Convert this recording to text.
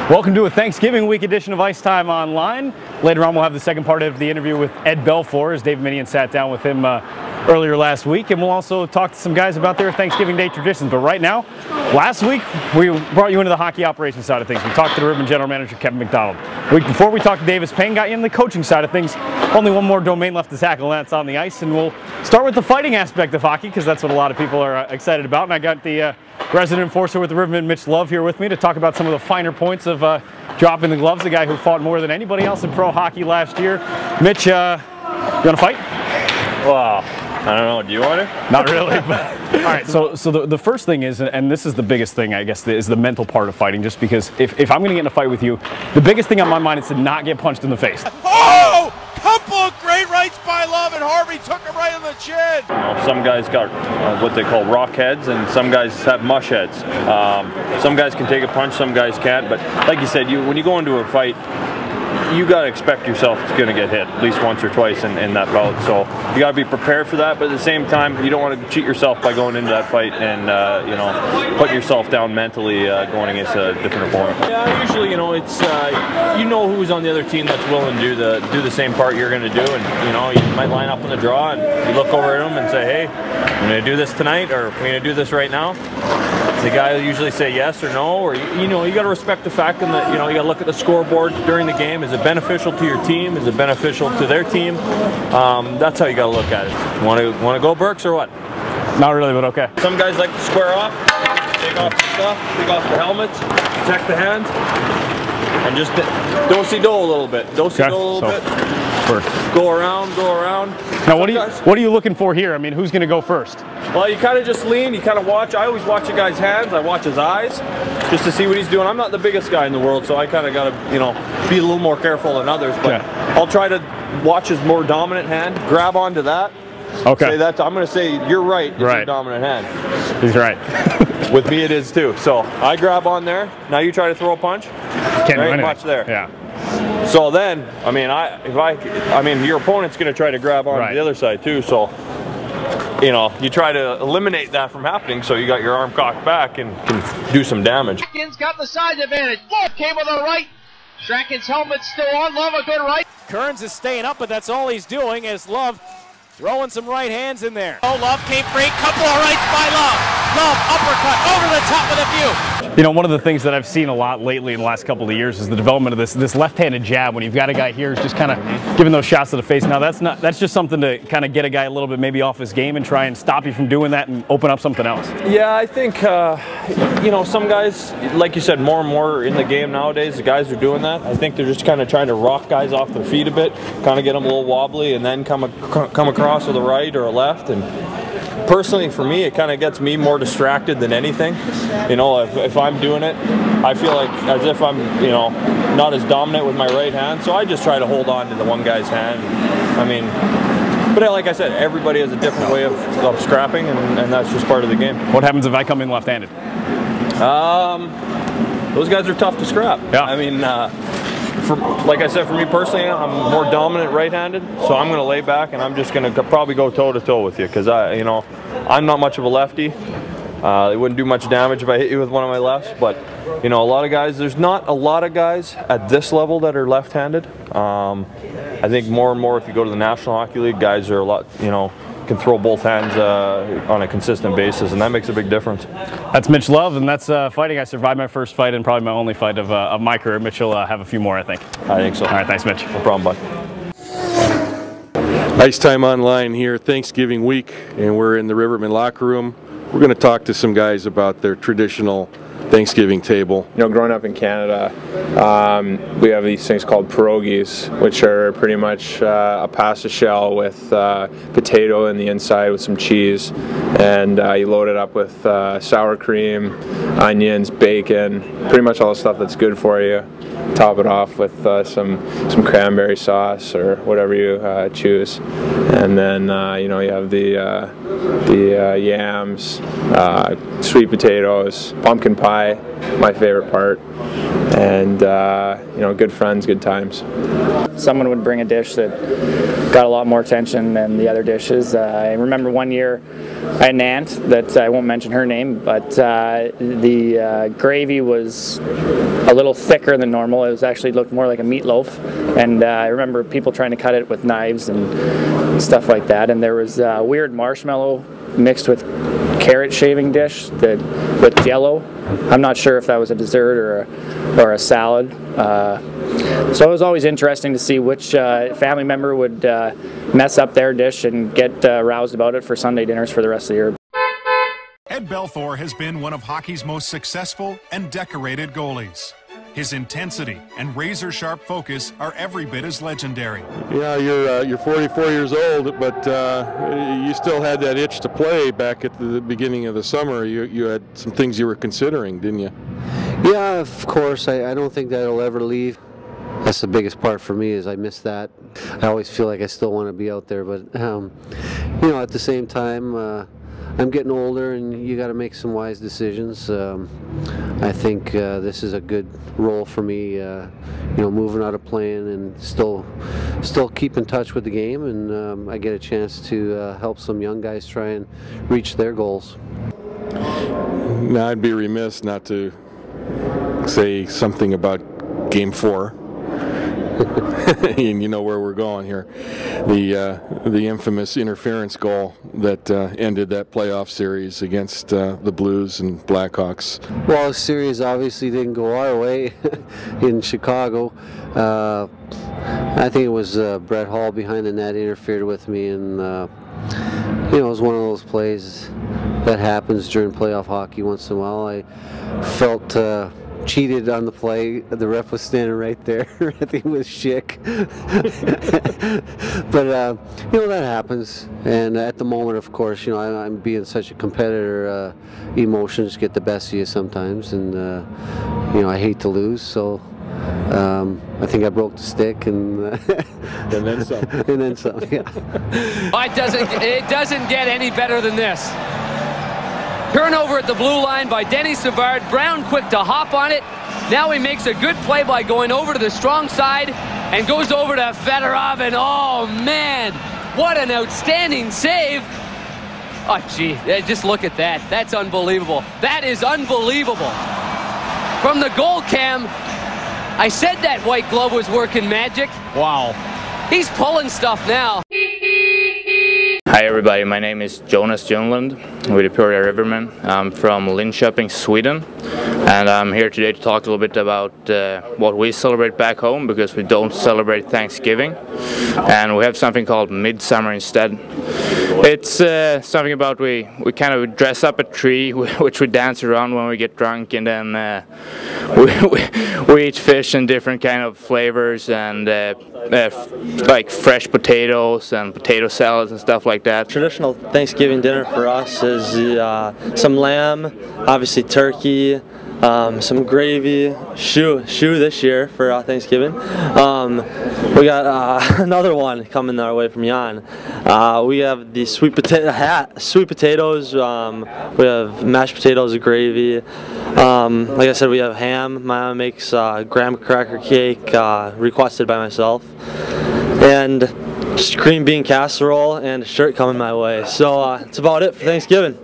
Welcome to a Thanksgiving week edition of Ice Time Online. Later on, we'll have the second part of the interview with Ed Belfour, as Dave Eminian sat down with him earlier last week, and we'll also talk to some guys about their Thanksgiving Day traditions. But right now, last week, we brought you into the hockey operations side of things. We talked to the Rivermen general manager, Kevin McDonald. The week before, we talked to Davis Payne, got you in the coaching side of things. Only one more domain left to tackle, and that's on the ice. And we'll start with the fighting aspect of hockey, because that's what a lot of people are excited about. And I got the resident enforcer with the Rivermen, Mitch Love, here with me to talk about some of the finer points of dropping the gloves, the guy who fought more than anybody else in pro hockey last year. Mitch, you want to fight? Well, I don't know. Do you want to? Not really. But, all right. So the first thing is, and this is the biggest thing, I guess, is the mental part of fighting. Just because if I'm going to get in a fight with you, the biggest thing on my mind is to not get punched in the face. Oh! Couple of great rights by Love, and Harvey took him right on the chin. You know, some guys got what they call rock heads, and some guys have mush heads. Some guys can take a punch, some guys can't. But like you said, when you go into a fight, you got to expect yourself it's going to get hit at least once or twice in that bout. So you got to be prepared for that, but at the same time, you don't want to cheat yourself by going into that fight and you know, put yourself down mentally going against a different opponent. Yeah, usually, you know, it's you know who's on the other team that's willing to do the same part you're going to do, and you know, you might line up in the draw and you look over at them and say, hey, I'm going to do this tonight, or we're going to do this right now. The guy will usually say yes or no, or you know, you got to respect the fact that, you know, you got to look at the scoreboard during the game. Is it beneficial to your team? Is it beneficial to their team? That's how you got to look at it. Want to go Burks or what? Not really, but okay. Some guys like to square off, take off the stuff, take off the helmets, protect the hands, and just do-si-do a little bit. Do-si-do a little bit. Go around, go around. Now, what are you looking for here? I mean, who's going to go first? Well, you kind of just lean, you kind of watch. I always watch a guy's hands, I watch his eyes, just to see what he's doing. I'm not the biggest guy in the world, so I kind of got to, you know, be a little more careful than others, but yeah. I'll try to watch his more dominant hand, grab onto that. Okay. Say that, I'm going to say, you're right, it's your dominant hand. He's right. With me it is too. So I grab on there, now you try to throw a punch. Can't do anything. Much there. Yeah. So then, I mean, I mean, your opponent's going to try to grab on the other side too. So, you know, you try to eliminate that from happening. So you got your arm cocked back and can do some damage. Strachan's got the size advantage. Burke came with a right. Strachan's helmet's still on. Love a good right. Kearns is staying up, but that's all he's doing as Love throwing some right hands in there. Oh, Love came free. Couple of rights by Love. Love uppercut over the top of the view. You know, one of the things that I've seen a lot lately in the last couple of years is the development of this left-handed jab. When you've got a guy here who's just kind of giving those shots to the face. Now that's just something to kind of get a guy a little bit maybe off his game and try and stop you from doing that and open up something else. Yeah, I think you know, some guys, like you said, more and more in the game nowadays, the guys are doing that. I think they're just kind of trying to rock guys off their feet a bit, kind of get them a little wobbly, and then come across with a right or a left. And personally, for me, it kind of gets me more distracted than anything. You know, if I'm doing it, I feel like as if I'm, you know, not as dominant with my right hand. So I just try to hold on to the one guy's hand. I mean, but like I said, everybody has a different way of scrapping, and that's just part of the game. What happens if I come in left-handed? Those guys are tough to scrap. Yeah. I mean, like I said, for me personally, I'm more dominant right-handed, so I'm going to lay back and I'm just going to probably go toe-to-toe with you, because you know, I'm not much of a lefty. It wouldn't do much damage if I hit you with one of my lefts, but you know, a lot of guys, there's not a lot of guys at this level that are left-handed. I think more and more, if you go to the National Hockey League, guys are a lot, you know, can throw both hands on a consistent basis, and that makes a big difference. That's Mitch Love, and that's fighting. I survived my first fight and probably my only fight of my career. Mitch will have a few more, I think. I think so. All right, thanks, Mitch. No problem, bud. Ice Time Online here, Thanksgiving week, and we're in the Rivermen locker room. We're going to talk to some guys about their traditional Thanksgiving table. You know, growing up in Canada, we have these things called pierogies, which are pretty much a pasta shell with potato in the inside with some cheese, and you load it up with sour cream, onions, bacon, pretty much all the stuff that's good for you. top it off with some cranberry sauce or whatever you choose, and then you know, you have the yams, sweet potatoes, pumpkin pie, my favorite part, and you know, good friends, good times. Someone would bring a dish that got a lot more attention than the other dishes. I remember one year I had an aunt that I won't mention her name, but the gravy was a little thicker than normal. It was actually looked more like a meatloaf, and I remember people trying to cut it with knives and stuff like that. And there was a weird marshmallow mixed with carrot shaving dish with Jello. I'm not sure if that was a dessert or a salad. So it was always interesting to see which family member would mess up their dish and get roused about it for Sunday dinners for the rest of the year. Ed Belfour has been one of hockey's most successful and decorated goalies. His intensity and razor-sharp focus are every bit as legendary. Yeah, you're 44 years old, but you still had that itch to play back at the beginning of the summer. You had some things you were considering, didn't you? Yeah, of course. I don't think that'll ever leave. That's the biggest part for me, is I miss that. I always feel like I still want to be out there, but you know, at the same time, I'm getting older, and you got to make some wise decisions. I think this is a good role for me, you know, moving out of playing and still keep in touch with the game, and I get a chance to help some young guys try and reach their goals. Now, I'd be remiss not to say something about Game 4. And you know where we're going here. The infamous interference goal that ended that playoff series against the Blues and Blackhawks. Well, the series obviously didn't go our way in Chicago. I think it was Brett Hall behind the net interfered with me, and you know, it was one of those plays that happens during playoff hockey once in a while. I felt cheated on the play. The ref was standing right there. I think it was Schick. But you know, that happens, and at the moment, of course, you know, I'm being such a competitor, emotions get the best of you sometimes, and you know, I hate to lose, so I think I broke the stick, and and then some. And then some, yeah. It doesn't get any better than this. Turnover at the blue line by Denny Savard. Brown quick to hop on it. Now he makes a good play by going over to the strong side and goes over to Fedorov, and oh man, what an outstanding save. Oh gee, just look at that. That's unbelievable. That is unbelievable. From the goal cam, I said that white glove was working magic. Wow. He's pulling stuff now. Hi everybody, my name is Jonas Junlund with the Pura Rivermen. I'm from Linköping, Sweden, and I'm here today to talk a little bit about what we celebrate back home, because we don't celebrate Thanksgiving, and we have something called Midsummer instead. It's something about we kind of dress up a tree which we dance around when we get drunk, and then we eat fish in different kind of flavors, and like fresh potatoes and potato salads and stuff like that. Traditional Thanksgiving dinner for us is some lamb, obviously turkey, some gravy, shoe this year for Thanksgiving. We got another one coming our way from Jan. We have the sweet potatoes. We have mashed potatoes, gravy. Like I said, we have ham. My mom makes graham cracker cake, requested by myself, and green bean casserole, and a shirt coming my way. So that's about it for Thanksgiving.